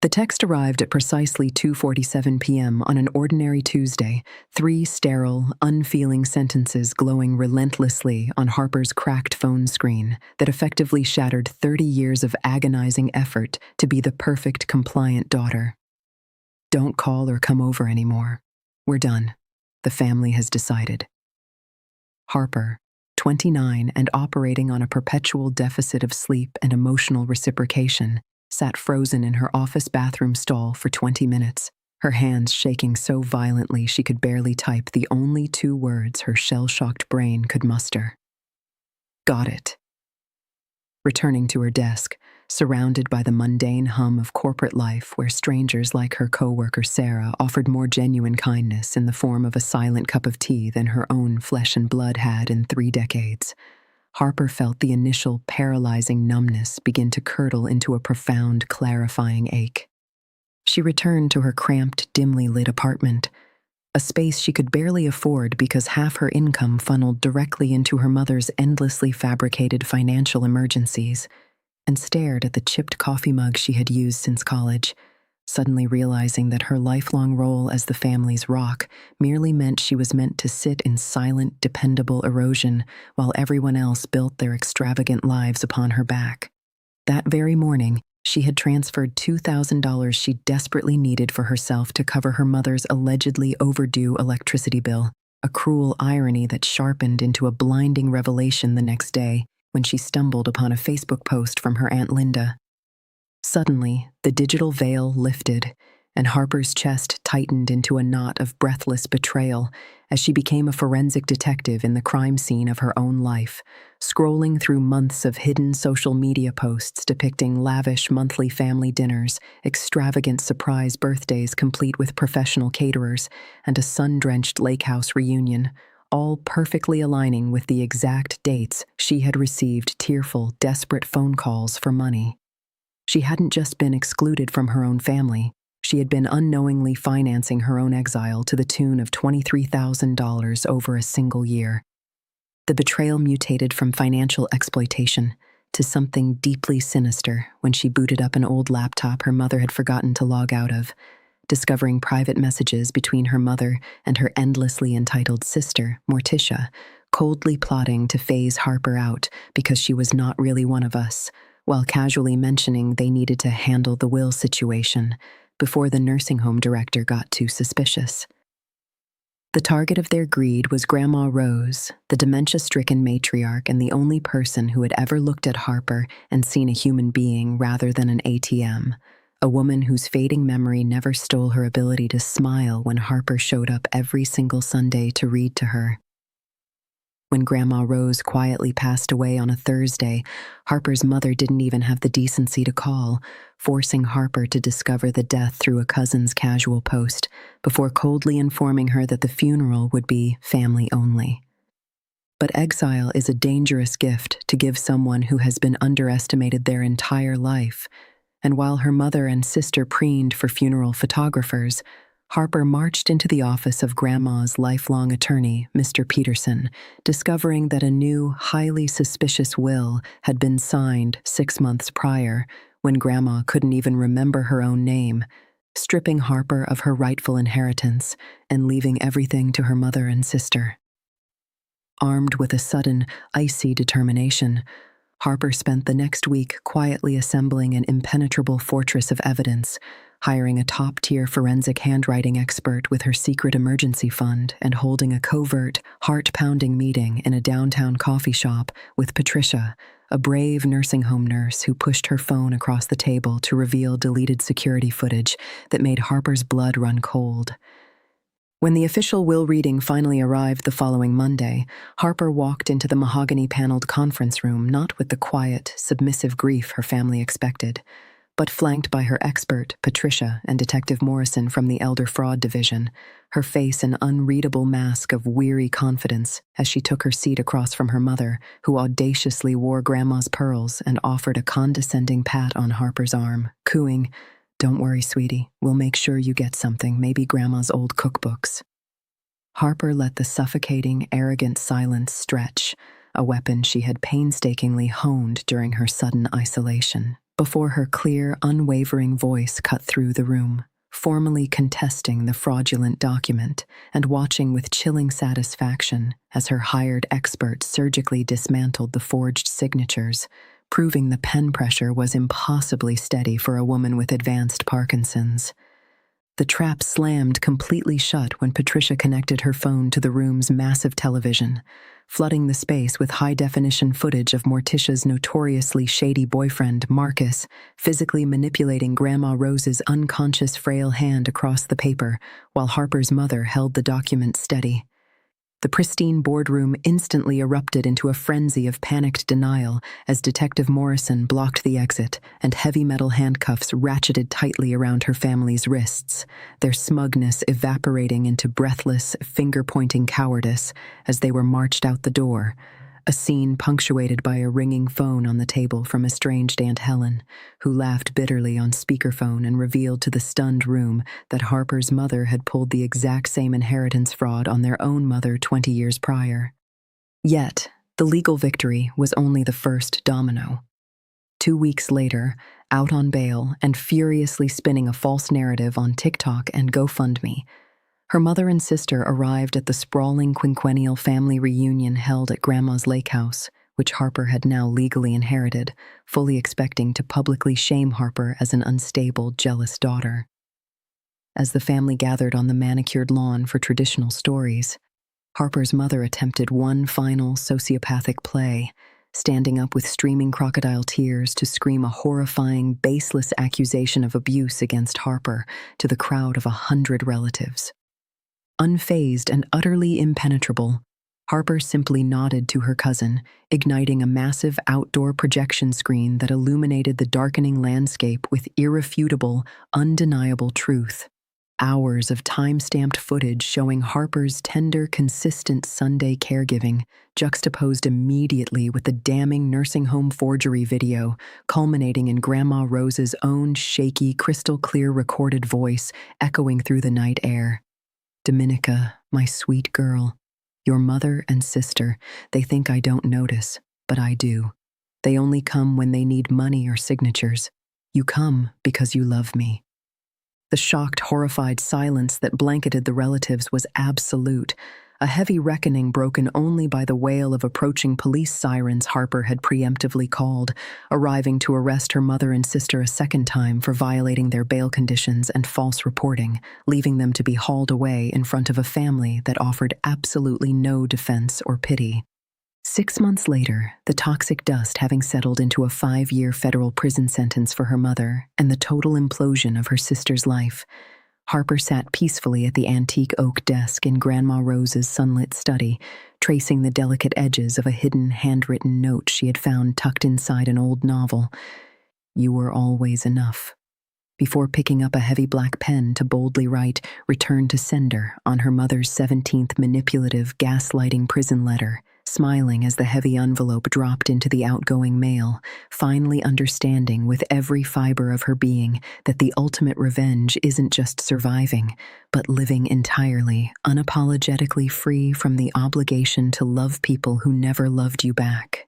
The text arrived at precisely 2:47 p.m. on an ordinary Tuesday, 3 sterile, unfeeling sentences glowing relentlessly on Harper's cracked phone screen that effectively shattered 30 years of agonizing effort to be the perfect, compliant daughter. Don't call or come over anymore. We're done. The family has decided. Harper, 29 and operating on a perpetual deficit of sleep and emotional reciprocation, sat frozen in her office bathroom stall for 20 minutes, her hands shaking so violently she could barely type the only 2 words her shell-shocked brain could muster. Got it. Returning to her desk, surrounded by the mundane hum of corporate life where strangers like her co-worker Sarah offered more genuine kindness in the form of a silent cup of tea than her own flesh and blood had in 3 decades, Harper felt the initial paralyzing numbness begin to curdle into a profound, clarifying ache. She returned to her cramped, dimly lit apartment, a space she could barely afford because half her income funneled directly into her mother's endlessly fabricated financial emergencies, and stared at the chipped coffee mug she had used since college, suddenly realizing that her lifelong role as the family's rock merely meant she was meant to sit in silent, dependable erosion while everyone else built their extravagant lives upon her back. That very morning, she had transferred $2,000 she desperately needed for herself to cover her mother's allegedly overdue electricity bill, a cruel irony that sharpened into a blinding revelation the next day when she stumbled upon a Facebook post from her Aunt Linda. Suddenly, the digital veil lifted, and Harper's chest tightened into a knot of breathless betrayal as she became a forensic detective in the crime scene of her own life, scrolling through months of hidden social media posts depicting lavish monthly family dinners, extravagant surprise birthdays complete with professional caterers, and a sun-drenched lake house reunion, all perfectly aligning with the exact dates she had received tearful, desperate phone calls for money. She hadn't just been excluded from her own family, she had been unknowingly financing her own exile to the tune of $23,000 over a single year. The betrayal mutated from financial exploitation to something deeply sinister when she booted up an old laptop her mother had forgotten to log out of, discovering private messages between her mother and her endlessly entitled sister, Morticia, coldly plotting to phase Harper out because she was not really one of us, while casually mentioning they needed to handle the will situation before the nursing home director got too suspicious. The target of their greed was Grandma Rose, the dementia-stricken matriarch and the only person who had ever looked at Harper and seen a human being rather than an ATM, a woman whose fading memory never stole her ability to smile when Harper showed up every single Sunday to read to her. When Grandma Rose quietly passed away on a Thursday, Harper's mother didn't even have the decency to call, forcing Harper to discover the death through a cousin's casual post, before coldly informing her that the funeral would be family only. But exile is a dangerous gift to give someone who has been underestimated their entire life, and while her mother and sister preened for funeral photographers, Harper marched into the office of Grandma's lifelong attorney, Mr. Peterson, discovering that a new, highly suspicious will had been signed 6 months prior, when Grandma couldn't even remember her own name, stripping Harper of her rightful inheritance and leaving everything to her mother and sister. Armed with a sudden, icy determination, Harper spent the next week quietly assembling an impenetrable fortress of evidence, hiring a top-tier forensic handwriting expert with her secret emergency fund and holding a covert, heart-pounding meeting in a downtown coffee shop with Patricia, a brave nursing home nurse who pushed her phone across the table to reveal deleted security footage that made Harper's blood run cold. When the official will reading finally arrived the following Monday, Harper walked into the mahogany-paneled conference room not with the quiet, submissive grief her family expected, but flanked by her expert, Patricia, and Detective Morrison from the Elder Fraud Division, her face an unreadable mask of weary confidence as she took her seat across from her mother, who audaciously wore Grandma's pearls and offered a condescending pat on Harper's arm, cooing, "Don't worry, sweetie, we'll make sure you get something, maybe Grandma's old cookbooks." Harper let the suffocating, arrogant silence stretch, a weapon she had painstakingly honed during her sudden isolation. before her clear, unwavering voice cut through the room, formally contesting the fraudulent document and watching with chilling satisfaction as her hired expert surgically dismantled the forged signatures, proving the pen pressure was impossibly steady for a woman with advanced Parkinson's. The trap slammed completely shut when Patricia connected her phone to the room's massive television, flooding the space with high-definition footage of Morticia's notoriously shady boyfriend, Marcus, physically manipulating Grandma Rose's unconscious frail hand across the paper while Harper's mother held the document steady. The pristine boardroom instantly erupted into a frenzy of panicked denial as Detective Morrison blocked the exit and heavy metal handcuffs ratcheted tightly around her family's wrists, their smugness evaporating into breathless, finger-pointing cowardice as they were marched out the door, a scene punctuated by a ringing phone on the table from estranged Aunt Helen, who laughed bitterly on speakerphone and revealed to the stunned room that Harper's mother had pulled the exact same inheritance fraud on their own mother 20 years prior. Yet, the legal victory was only the first domino. 2 weeks later, out on bail and furiously spinning a false narrative on TikTok and GoFundMe, her mother and sister arrived at the sprawling quinquennial family reunion held at Grandma's lake house, which Harper had now legally inherited, fully expecting to publicly shame Harper as an unstable, jealous daughter. As the family gathered on the manicured lawn for traditional stories, Harper's mother attempted one final sociopathic play, standing up with streaming crocodile tears to scream a horrifying, baseless accusation of abuse against Harper to the crowd of 100 relatives. Unfazed and utterly impenetrable, Harper simply nodded to her cousin, igniting a massive outdoor projection screen that illuminated the darkening landscape with irrefutable, undeniable truth. Hours of time-stamped footage showing Harper's tender, consistent Sunday caregiving, juxtaposed immediately with the damning nursing home forgery video, culminating in Grandma Rose's own shaky, crystal-clear recorded voice echoing through the night air. "Dominica, my sweet girl, your mother and sister, they think I don't notice, but I do. They only come when they need money or signatures. You come because you love me." The shocked, horrified silence that blanketed the relatives was absolute, a heavy reckoning broken only by the wail of approaching police sirens Harper had preemptively called, arriving to arrest her mother and sister a second time for violating their bail conditions and false reporting, leaving them to be hauled away in front of a family that offered absolutely no defense or pity. 6 months later, the toxic dust having settled into a 5-year federal prison sentence for her mother and the total implosion of her sister's life, Harper sat peacefully at the antique oak desk in Grandma Rose's sunlit study, tracing the delicate edges of a hidden handwritten note she had found tucked inside an old novel. "You were always enough," before picking up a heavy black pen to boldly write "Return to sender" on her mother's 17th manipulative, gaslighting prison letter, smiling as the heavy envelope dropped into the outgoing mail, finally understanding with every fiber of her being that the ultimate revenge isn't just surviving, but living entirely, unapologetically free from the obligation to love people who never loved you back.